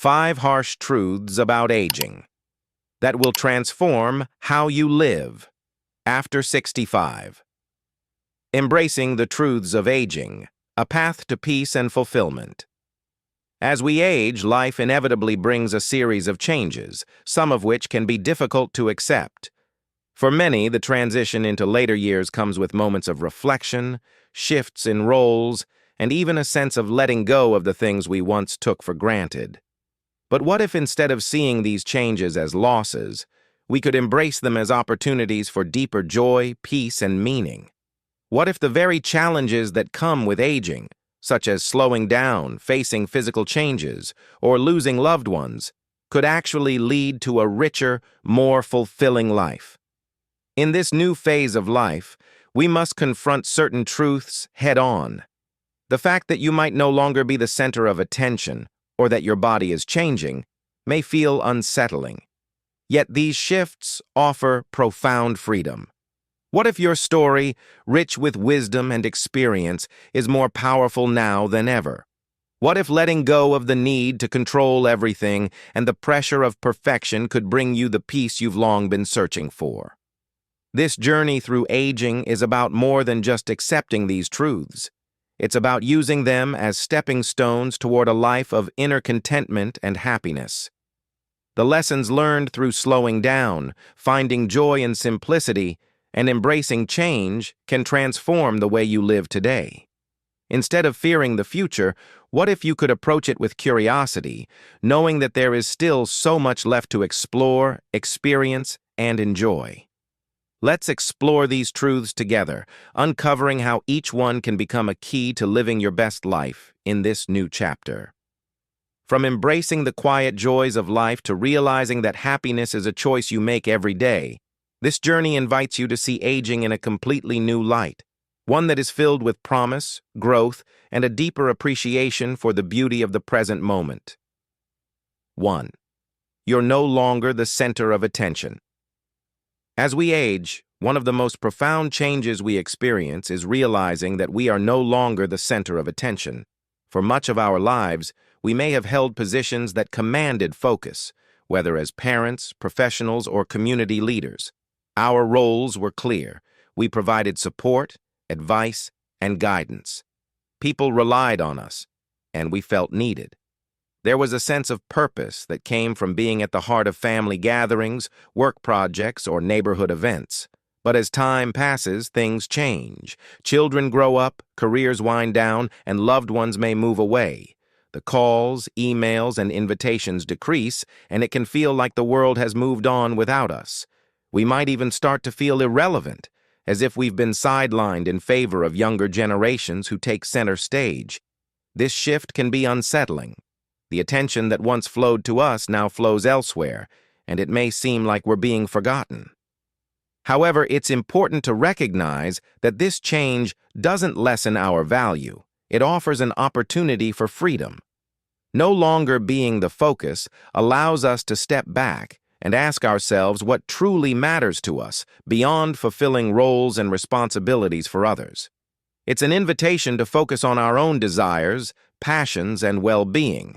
5 harsh truths about aging that will transform how you live after 65. Embracing the truths of aging, a path to peace and fulfillment. As we age, life inevitably brings a series of changes, some of which can be difficult to accept. For many, the transition into later years comes with moments of reflection, shifts in roles, and even a sense of letting go of the things we once took for granted. But what if instead of seeing these changes as losses, we could embrace them as opportunities for deeper joy, peace, and meaning? What if the very challenges that come with aging, such as slowing down, facing physical changes, or losing loved ones, could actually lead to a richer, more fulfilling life? In this new phase of life, we must confront certain truths head-on. The fact that you might no longer be the center of attention, or that your body is changing, may feel unsettling. Yet these shifts offer profound freedom. What if your story, rich with wisdom and experience, is more powerful now than ever? What if letting go of the need to control everything and the pressure of perfection could bring you the peace you've long been searching for? This journey through aging is about more than just accepting these truths. It's about using them as stepping stones toward a life of inner contentment and happiness. The lessons learned through slowing down, finding joy in simplicity, and embracing change can transform the way you live today. Instead of fearing the future, what if you could approach it with curiosity, knowing that there is still so much left to explore, experience, and enjoy? Let's explore these truths together, uncovering how each one can become a key to living your best life in this new chapter. From embracing the quiet joys of life to realizing that happiness is a choice you make every day, this journey invites you to see aging in a completely new light, one that is filled with promise, growth, and a deeper appreciation for the beauty of the present moment. 1. You're no longer the center of attention. As we age, one of the most profound changes we experience is realizing that we are no longer the center of attention. For much of our lives, we may have held positions that commanded focus, whether as parents, professionals, or community leaders. Our roles were clear. We provided support, advice, and guidance. People relied on us, and we felt needed. There was a sense of purpose that came from being at the heart of family gatherings, work projects, or neighborhood events. But as time passes, things change. Children grow up, careers wind down, and loved ones may move away. The calls, emails, and invitations decrease, and it can feel like the world has moved on without us. We might even start to feel irrelevant, as if we've been sidelined in favor of younger generations who take center stage. This shift can be unsettling. The attention that once flowed to us now flows elsewhere, and it may seem like we're being forgotten. However, it's important to recognize that this change doesn't lessen our value. It offers an opportunity for freedom. No longer being the focus allows us to step back and ask ourselves what truly matters to us beyond fulfilling roles and responsibilities for others. It's an invitation to focus on our own desires, passions, and well-being.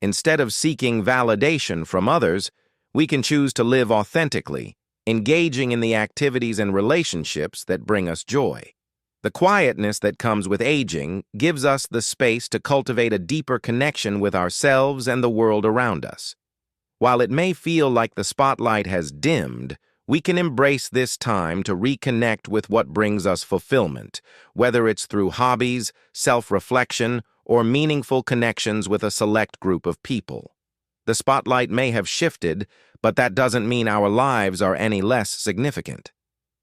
Instead of seeking validation from others, we can choose to live authentically, engaging in the activities and relationships that bring us joy. The quietness that comes with aging gives us the space to cultivate a deeper connection with ourselves and the world around us. While it may feel like the spotlight has dimmed, we can embrace this time to reconnect with what brings us fulfillment, whether it's through hobbies, self-reflection, or meaningful connections with a select group of people. The spotlight may have shifted, but that doesn't mean our lives are any less significant.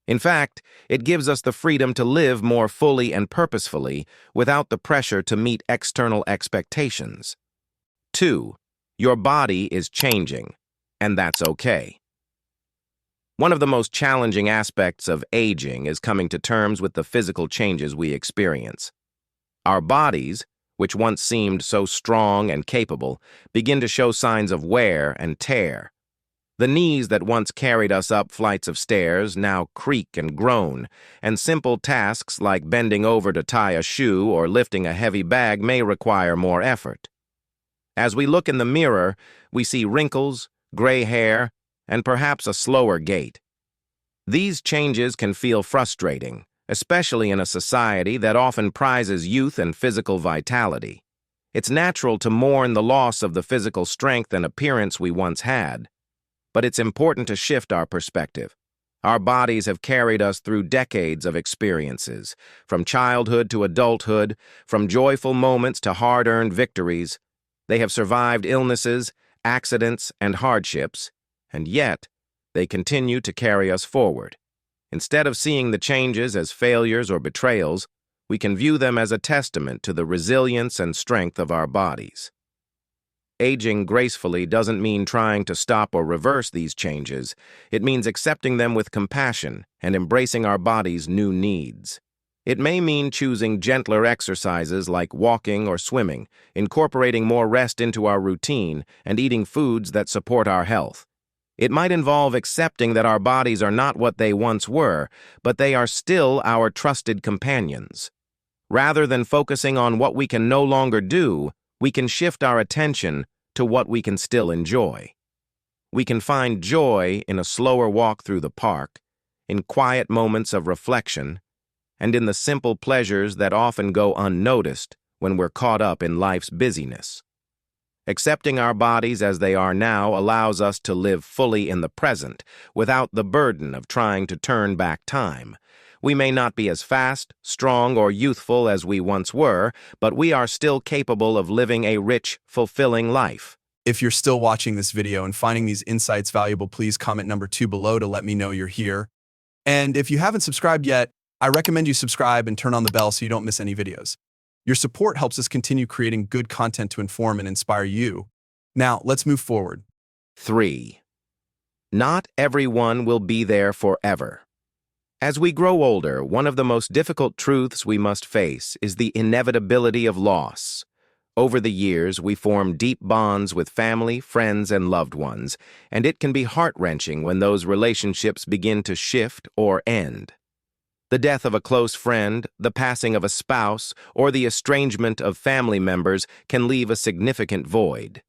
In fact, it gives us the freedom to live more fully and purposefully without the pressure to meet external expectations. 2. Your body is changing, and that's okay. One of the most challenging aspects of aging is coming to terms with the physical changes we experience. Our bodies, which once seemed so strong and capable, begin to show signs of wear and tear. The knees that once carried us up flights of stairs now creak and groan, and simple tasks like bending over to tie a shoe or lifting a heavy bag may require more effort. As we look in the mirror, we see wrinkles, gray hair, and perhaps a slower gait. These changes can feel frustrating, especially in a society that often prizes youth and physical vitality. It's natural to mourn the loss of the physical strength and appearance we once had, but it's important to shift our perspective. Our bodies have carried us through decades of experiences, from childhood to adulthood, from joyful moments to hard-earned victories. They have survived illnesses, accidents, and hardships, and yet they continue to carry us forward. Instead of seeing the changes as failures or betrayals, we can view them as a testament to the resilience and strength of our bodies. Aging gracefully doesn't mean trying to stop or reverse these changes. It means accepting them with compassion and embracing our body's new needs. It may mean choosing gentler exercises like walking or swimming, incorporating more rest into our routine, and eating foods that support our health. It might involve accepting that our bodies are not what they once were, but they are still our trusted companions. Rather than focusing on what we can no longer do, we can shift our attention to what we can still enjoy. We can find joy in a slower walk through the park, in quiet moments of reflection, and in the simple pleasures that often go unnoticed when we're caught up in life's busyness. Accepting our bodies as they are now allows us to live fully in the present without the burden of trying to turn back time. We may not be as fast, strong, or youthful as we once were, but we are still capable of living a rich, fulfilling life. If you're still watching this video and finding these insights valuable, please comment number 2 below to let me know you're here. And if you haven't subscribed yet, I recommend you subscribe and turn on the bell so you don't miss any videos. Your support helps us continue creating good content to inform and inspire you. Now, let's move forward. 3. Not everyone will be there forever. As we grow older, one of the most difficult truths we must face is the inevitability of loss. Over the years, we form deep bonds with family, friends, and loved ones, and it can be heart-wrenching when those relationships begin to shift or end. The death of a close friend, the passing of a spouse, or the estrangement of family members can leave a significant void.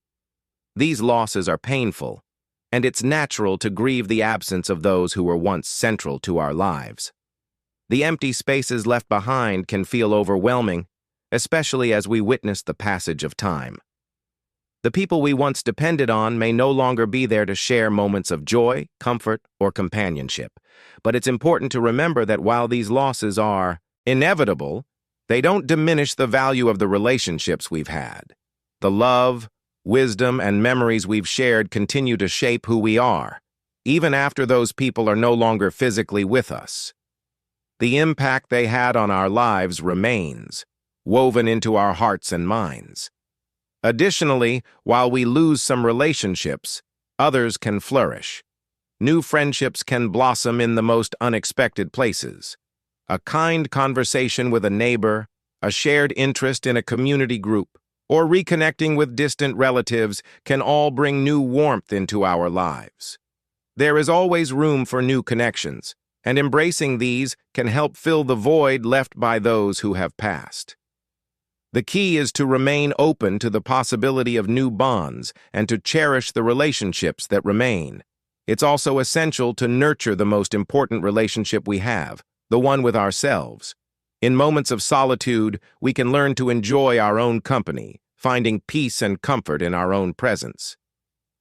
These losses are painful, and it's natural to grieve the absence of those who were once central to our lives. The empty spaces left behind can feel overwhelming, especially as we witness the passage of time. The people we once depended on may no longer be there to share moments of joy, comfort, or companionship. But it's important to remember that while these losses are inevitable, they don't diminish the value of the relationships we've had. The love, wisdom, and memories we've shared continue to shape who we are, even after those people are no longer physically with us. The impact they had on our lives remains, woven into our hearts and minds. Additionally, while we lose some relationships, others can flourish. New friendships can blossom in the most unexpected places. A kind conversation with a neighbor, a shared interest in a community group, or reconnecting with distant relatives can all bring new warmth into our lives. There is always room for new connections, and embracing these can help fill the void left by those who have passed. The key is to remain open to the possibility of new bonds and to cherish the relationships that remain. It's also essential to nurture the most important relationship we have, the one with ourselves. In moments of solitude, we can learn to enjoy our own company, finding peace and comfort in our own presence.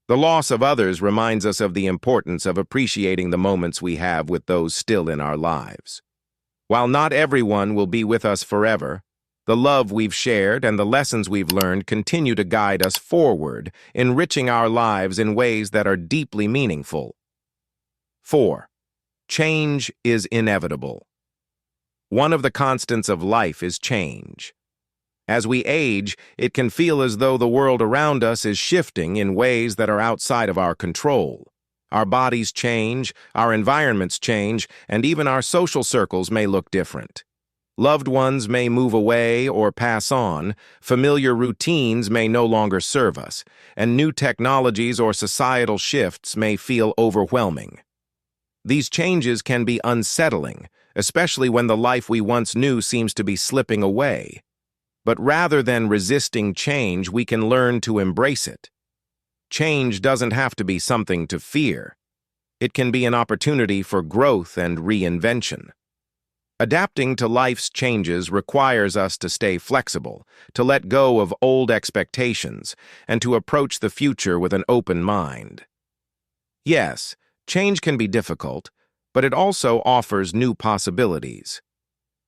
The loss of others reminds us of the importance of appreciating the moments we have with those still in our lives. While not everyone will be with us forever, the love we've shared and the lessons we've learned continue to guide us forward, enriching our lives in ways that are deeply meaningful. 4. Change is inevitable. One of the constants of life is change. As we age, it can feel as though the world around us is shifting in ways that are outside of our control. Our bodies change, our environments change, and even our social circles may look different. Loved ones may move away or pass on, familiar routines may no longer serve us, and new technologies or societal shifts may feel overwhelming. These changes can be unsettling, especially when the life we once knew seems to be slipping away. But rather than resisting change, we can learn to embrace it. Change doesn't have to be something to fear. It can be an opportunity for growth and reinvention. Adapting to life's changes requires us to stay flexible, to let go of old expectations, and to approach the future with an open mind. Yes, change can be difficult, but it also offers new possibilities.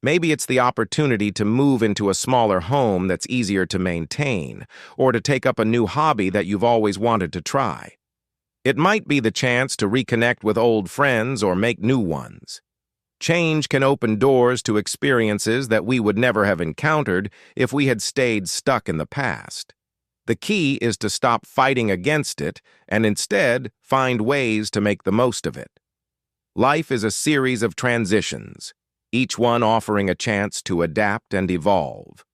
Maybe it's the opportunity to move into a smaller home that's easier to maintain, or to take up a new hobby that you've always wanted to try. It might be the chance to reconnect with old friends or make new ones. Change can open doors to experiences that we would never have encountered if we had stayed stuck in the past. The key is to stop fighting against it and instead find ways to make the most of it. Life is a series of transitions, each one offering a chance to adapt and evolve.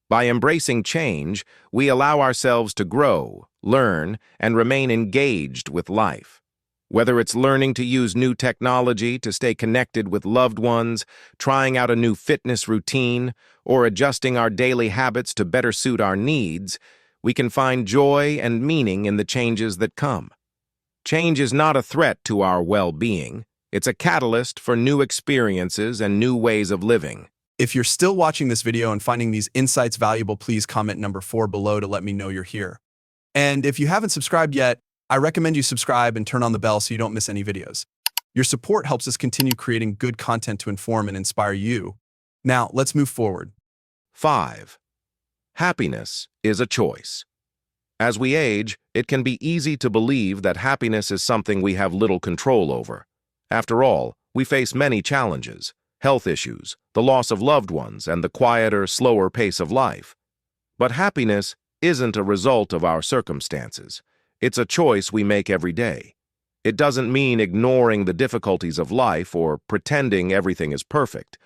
By embracing change, we allow ourselves to grow, learn, and remain engaged with life. Whether it's learning to use new technology to stay connected with loved ones, trying out a new fitness routine, or adjusting our daily habits to better suit our needs, we can find joy and meaning in the changes that come. Change is not a threat to our well-being. It's a catalyst for new experiences and new ways of living. If you're still watching this video and finding these insights valuable, please comment number 4 below to let me know you're here. And if you haven't subscribed yet, I recommend you subscribe and turn on the bell so you don't miss any videos. Your support helps us continue creating good content to inform and inspire you. Now, let's move forward. 5. Happiness is a choice. As we age, it can be easy to believe that happiness is something we have little control over. After all, we face many challenges, health issues, the loss of loved ones, and the quieter, slower pace of life. But happiness isn't a result of our circumstances. It's a choice we make every day. It doesn't mean ignoring the difficulties of life or pretending everything is perfect.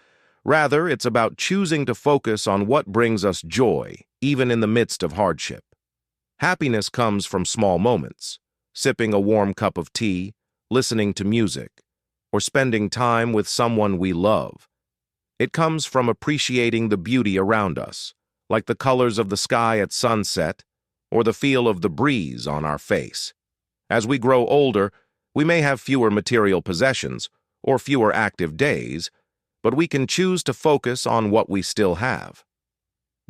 Rather, it's about choosing to focus on what brings us joy, even in the midst of hardship. Happiness comes from small moments, sipping a warm cup of tea, listening to music, or spending time with someone we love. It comes from appreciating the beauty around us, like the colors of the sky at sunset, or the feel of the breeze on our face. As we grow older, we may have fewer material possessions or fewer active days, but we can choose to focus on what we still have.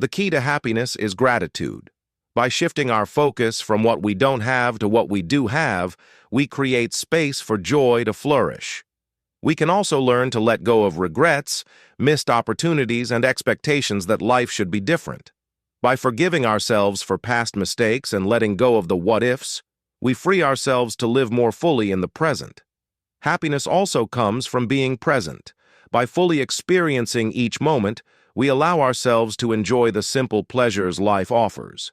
The key to happiness is gratitude. By shifting our focus from what we don't have to what we do have, we create space for joy to flourish. We can also learn to let go of regrets, missed opportunities, and expectations that life should be different. By forgiving ourselves for past mistakes and letting go of the what-ifs, we free ourselves to live more fully in the present. Happiness also comes from being present. By fully experiencing each moment, we allow ourselves to enjoy the simple pleasures life offers.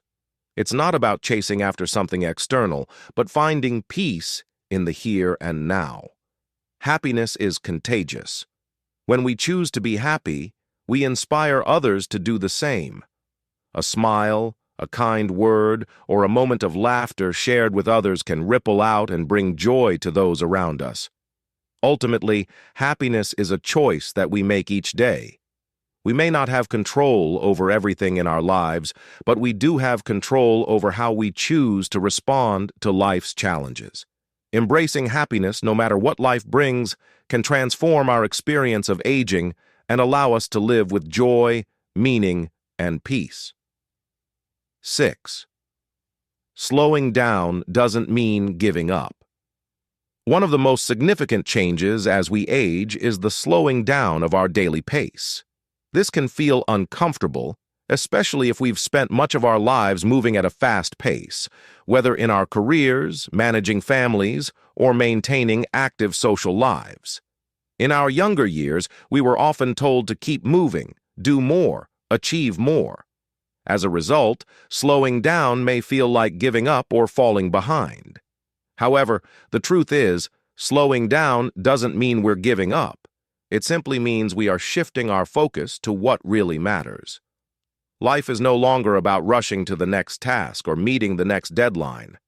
It's not about chasing after something external, but finding peace in the here and now. Happiness is contagious. When we choose to be happy, we inspire others to do the same. A smile, a kind word, or a moment of laughter shared with others can ripple out and bring joy to those around us. Ultimately, happiness is a choice that we make each day. We may not have control over everything in our lives, but we do have control over how we choose to respond to life's challenges. Embracing happiness, no matter what life brings, can transform our experience of aging and allow us to live with joy, meaning, and peace. 6. Slowing down doesn't mean giving up. One of the most significant changes as we age is the slowing down of our daily pace. This can feel uncomfortable, especially if we've spent much of our lives moving at a fast pace, whether in our careers, managing families, or maintaining active social lives. In our younger years, we were often told to keep moving, do more, achieve more. As a result, slowing down may feel like giving up or falling behind. However, the truth is, slowing down doesn't mean we're giving up. It simply means we are shifting our focus to what really matters. Life is no longer about rushing to the next task or meeting the next deadline.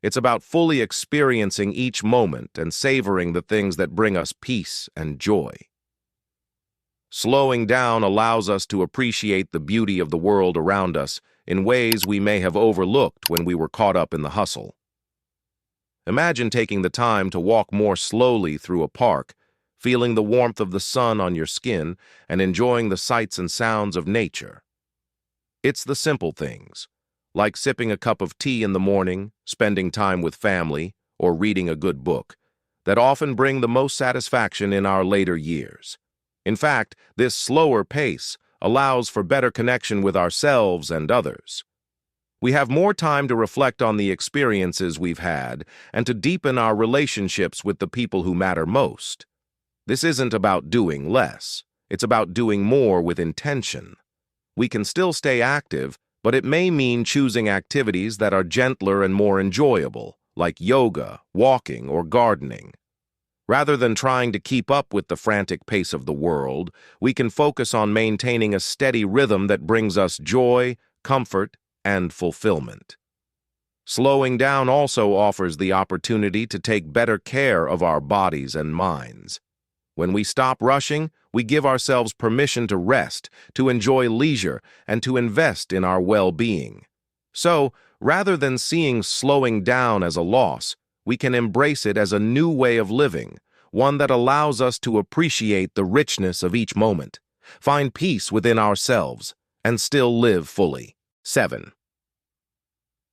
It's about fully experiencing each moment and savoring the things that bring us peace and joy. Slowing down allows us to appreciate the beauty of the world around us in ways we may have overlooked when we were caught up in the hustle. Imagine taking the time to walk more slowly through a park, feeling the warmth of the sun on your skin and enjoying the sights and sounds of nature. It's the simple things, like sipping a cup of tea in the morning, spending time with family, or reading a good book, that often bring the most satisfaction in our later years. In fact, this slower pace allows for better connection with ourselves and others. We have more time to reflect on the experiences we've had and to deepen our relationships with the people who matter most. This isn't about doing less. It's about doing more with intention. We can still stay active, but it may mean choosing activities that are gentler and more enjoyable, like yoga, walking, or gardening. Rather than trying to keep up with the frantic pace of the world, we can focus on maintaining a steady rhythm that brings us joy, comfort, and fulfillment. Slowing down also offers the opportunity to take better care of our bodies and minds. When we stop rushing, we give ourselves permission to rest, to enjoy leisure, and to invest in our well-being. So, rather than seeing slowing down as a loss, we can embrace it as a new way of living, one that allows us to appreciate the richness of each moment, find peace within ourselves, and still live fully. 7.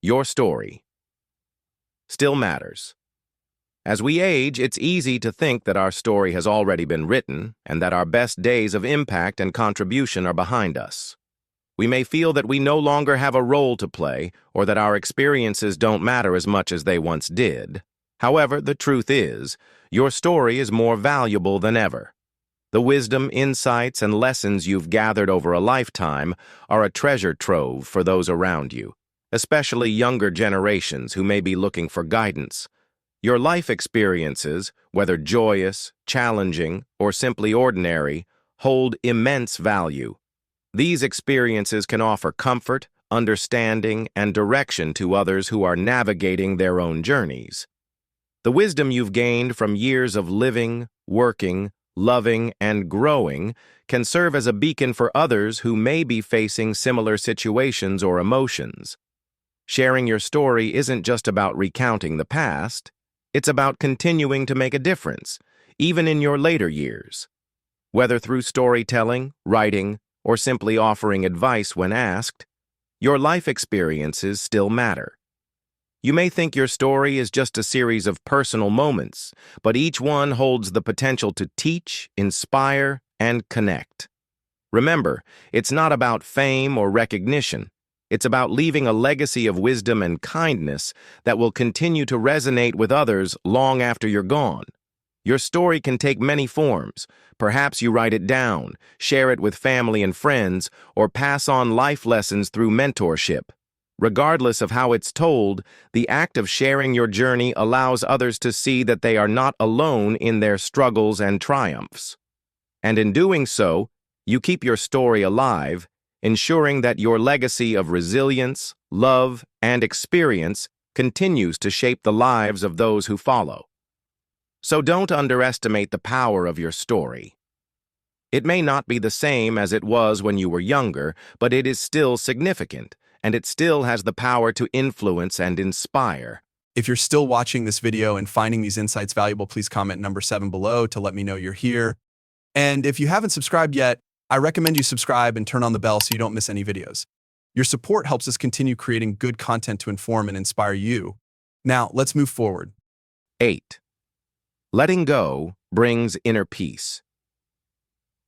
Your story still matters. As we age, it's easy to think that our story has already been written and that our best days of impact and contribution are behind us. We may feel that we no longer have a role to play or that our experiences don't matter as much as they once did. However, the truth is, your story is more valuable than ever. The wisdom, insights, and lessons you've gathered over a lifetime are a treasure trove for those around you, especially younger generations who may be looking for guidance. Your life experiences, whether joyous, challenging, or simply ordinary, hold immense value. These experiences can offer comfort, understanding, and direction to others who are navigating their own journeys. The wisdom you've gained from years of living, working, loving, and growing can serve as a beacon for others who may be facing similar situations or emotions. Sharing your story isn't just about recounting the past, it's about continuing to make a difference, even in your later years. Whether through storytelling, writing, or simply offering advice when asked, your life experiences still matter. You may think your story is just a series of personal moments, but each one holds the potential to teach, inspire, and connect. Remember, it's not about fame or recognition. It's about leaving a legacy of wisdom and kindness that will continue to resonate with others long after you're gone. Your story can take many forms. Perhaps you write it down, share it with family and friends, or pass on life lessons through mentorship. Regardless of how it's told, the act of sharing your journey allows others to see that they are not alone in their struggles and triumphs. And in doing so, you keep your story alive, ensuring that your legacy of resilience, love, and experience continues to shape the lives of those who follow. So don't underestimate the power of your story. It may not be the same as it was when you were younger, but it is still significant, and it still has the power to influence and inspire. If you're still watching this video and finding these insights valuable, please comment number 7 below to let me know you're here. And if you haven't subscribed yet, I recommend you subscribe and turn on the bell so you don't miss any videos. Your support helps us continue creating good content to inform and inspire you. Now, let's move forward. 8. Letting go brings inner peace.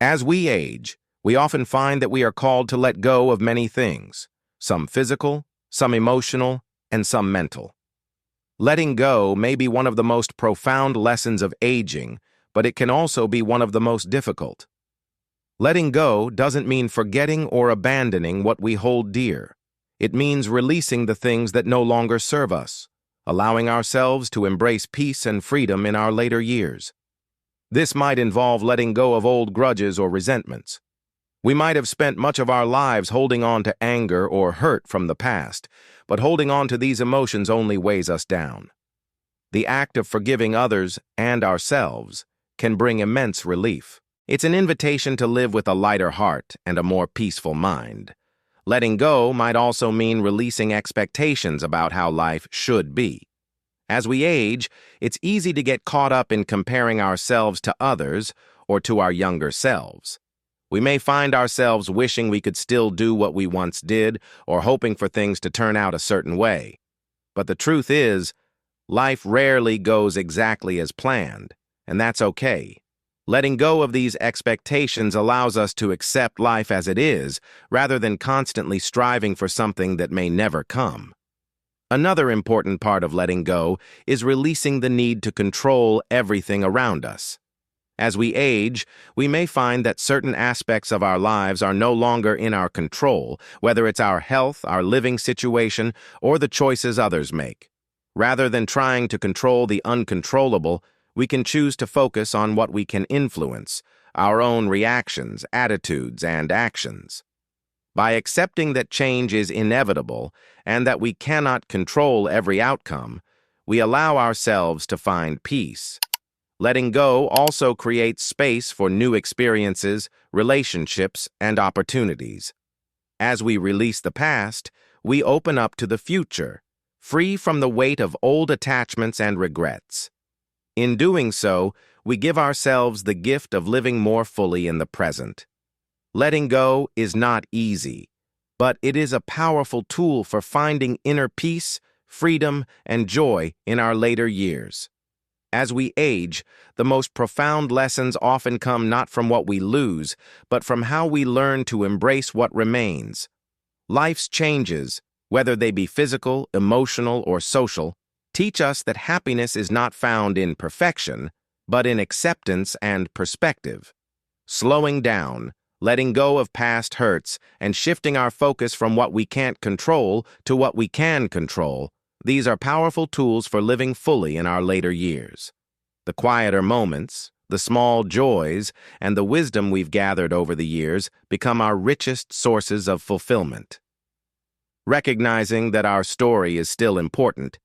As we age, we often find that we are called to let go of many things, some physical, some emotional, and some mental. Letting go may be one of the most profound lessons of aging, but it can also be one of the most difficult. Letting go doesn't mean forgetting or abandoning what we hold dear. It means releasing the things that no longer serve us, allowing ourselves to embrace peace and freedom in our later years. This might involve letting go of old grudges or resentments. We might have spent much of our lives holding on to anger or hurt from the past, but holding on to these emotions only weighs us down. The act of forgiving others and ourselves can bring immense relief. It's an invitation to live with a lighter heart and a more peaceful mind. Letting go might also mean releasing expectations about how life should be. As we age, it's easy to get caught up in comparing ourselves to others or to our younger selves. We may find ourselves wishing we could still do what we once did or hoping for things to turn out a certain way. But the truth is, life rarely goes exactly as planned, and that's okay. Letting go of these expectations allows us to accept life as it is, rather than constantly striving for something that may never come. Another important part of letting go is releasing the need to control everything around us. As we age, we may find that certain aspects of our lives are no longer in our control, whether it's our health, our living situation, or the choices others make. Rather than trying to control the uncontrollable, we can choose to focus on what we can influence, our own reactions, attitudes, and actions. By accepting that change is inevitable and that we cannot control every outcome, we allow ourselves to find peace. Letting go also creates space for new experiences, relationships, and opportunities. As we release the past, we open up to the future, free from the weight of old attachments and regrets. In doing so, we give ourselves the gift of living more fully in the present. Letting go is not easy, but it is a powerful tool for finding inner peace, freedom, and joy in our later years. As we age, the most profound lessons often come not from what we lose, but from how we learn to embrace what remains. Life's changes, whether they be physical, emotional, or social, teach us that happiness is not found in perfection, but in acceptance and perspective. Slowing down, letting go of past hurts, and shifting our focus from what we can't control to what we can control, these are powerful tools for living fully in our later years. The quieter moments, the small joys, and the wisdom we've gathered over the years become our richest sources of fulfillment. Recognizing that our story is still important,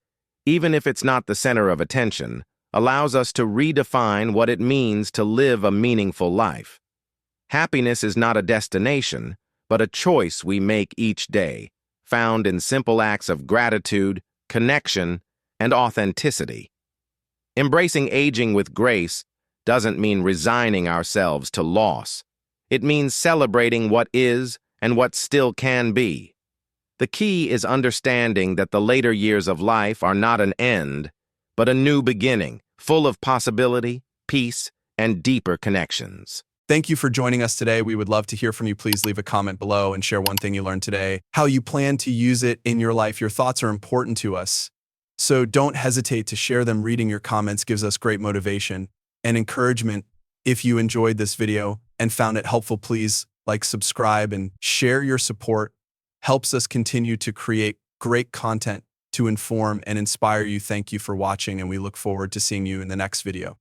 even if it's not the center of attention, allows us to redefine what it means to live a meaningful life. Happiness is not a destination, but a choice we make each day, found in simple acts of gratitude, connection, and authenticity. Embracing aging with grace doesn't mean resigning ourselves to loss. It means celebrating what is and what still can be. The key is understanding that the later years of life are not an end, but a new beginning, full of possibility, peace, and deeper connections. Thank you for joining us today. We would love to hear from you. Please leave a comment below and share one thing you learned today, how you plan to use it in your life. Your thoughts are important to us, so don't hesitate to share them. Reading your comments gives us great motivation and encouragement. If you enjoyed this video and found it helpful, please like, subscribe, and share. Your support helps us continue to create great content to inform and inspire you. Thank you for watching, and we look forward to seeing you in the next video.